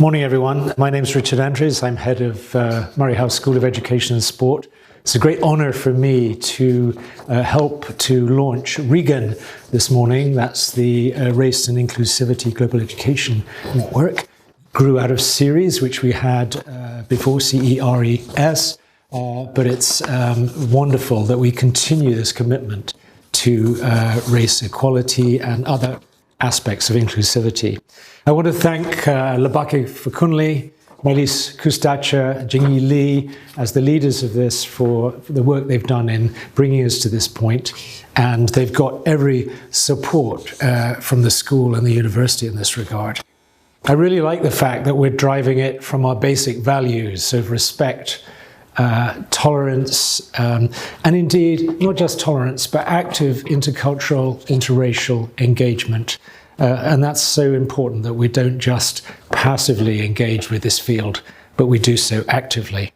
Morning everyone, my name is Richard Andrews. I'm head of Murray House School of Education and Sport. It's a great honour for me to help to launch RIGEN this morning. That's the Race and Inclusivity Global Education Network. Grew out of series which we had before, CERES, but it's wonderful that we continue this commitment to race equality and other aspects of inclusivity. I want to thank Labake Fakunle, Melis Kustacha, Jingyi Lee as the leaders of this for the work they've done in bringing us to this point. And they've got every support from the school and the university in this regard. I really like the fact that we're driving it from our basic values of respect, tolerance, and indeed, not just tolerance, but active intercultural, interracial engagement. And that's so important that we don't just passively engage with this field, but we do so actively.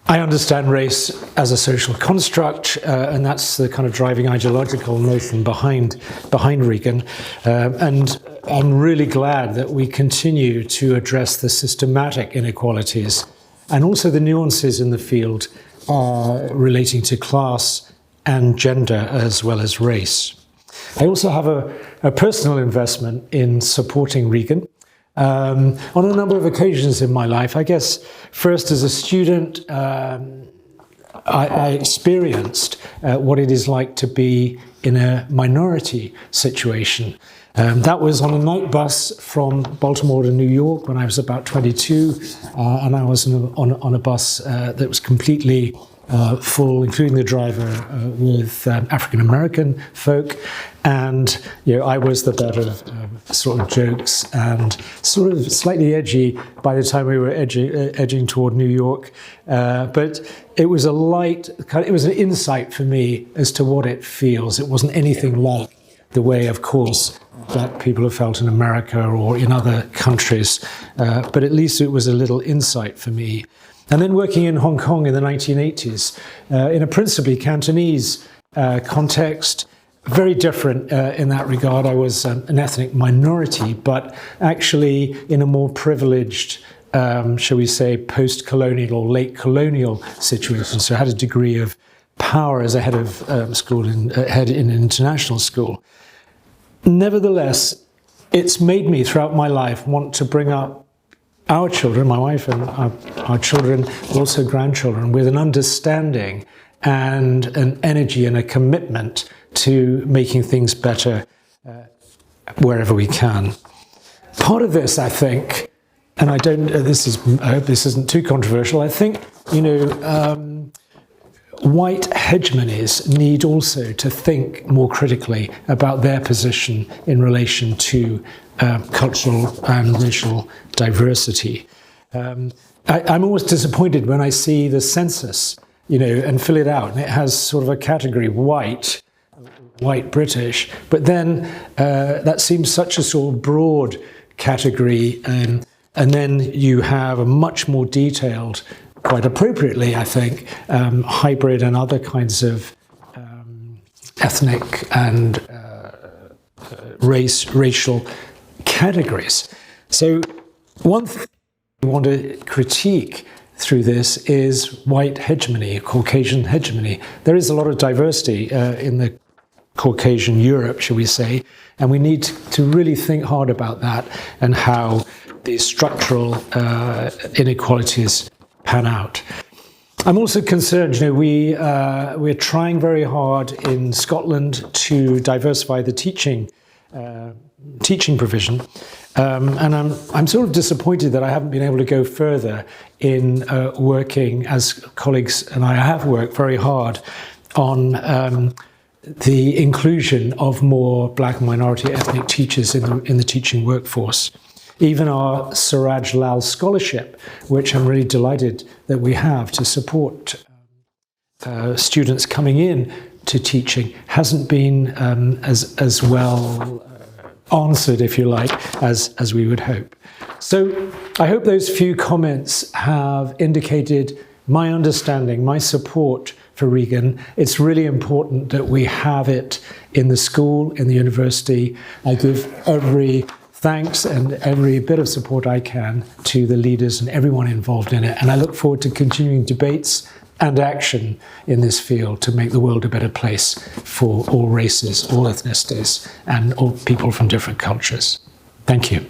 I understand race as a social construct, and that's the kind of driving ideological notion behind RIGEN. And I'm really glad that we continue to address the systematic inequalities and also the nuances in the field relating to class and gender as well as race. I also have a personal investment in supporting RIGEN on a number of occasions in my life. I guess first as a student, I experienced what it is like to be in a minority situation. That was on a night bus from Baltimore to New York when I was about 22, and I was on a bus that was completely full, including the driver, with African-American folk. And I was the butt of sort of jokes and sort of slightly edgy by the time we were edging toward New York. But it was it was an insight for me as to what it feels. It wasn't anything like the way, of course, Black people have felt in America or in other countries. But at least it was a little insight for me. And then working in Hong Kong in the 1980s, in a principally Cantonese context, very different in that regard. I was an ethnic minority, but actually in a more privileged, shall we say, post-colonial or late colonial situation. So I had a degree of power as a head of school, head in an international school. Nevertheless, it's made me throughout my life want to bring up our children, my wife and our children, also grandchildren, with an understanding and an energy and a commitment to making things better wherever we can. Part of this, I think, and I hope this isn't too controversial, I think, white hegemonies need also to think more critically about their position in relation to cultural and racial diversity. I'm always disappointed when I see the census, and fill it out, and it has sort of a category white British, but then that seems such a sort of broad category, and then you have a much more detailed, quite appropriately, I think, hybrid and other kinds of ethnic and racial categories. So one thing we want to critique through this is white hegemony, Caucasian hegemony. There is a lot of diversity in the Caucasian Europe, shall we say, and we need to really think hard about that and how these structural inequalities pan out. I'm also concerned, we're trying very hard in Scotland to diversify the teaching provision, and I'm sort of disappointed that I haven't been able to go further in working, as colleagues and I have worked very hard on the inclusion of more Black and minority ethnic teachers in the teaching workforce. Even our Siraj Lal Scholarship, which I'm really delighted that we have to support students coming in to teaching, hasn't been as well answered, if you like, as we would hope. So I hope those few comments have indicated my understanding, my support for RIGEN. It's really important that we have it in the school, in the university. I give every thanks and every bit of support I can to the leaders and everyone involved in it. And I look forward to continuing debates and action in this field to make the world a better place for all races, all ethnicities, and all people from different cultures. Thank you.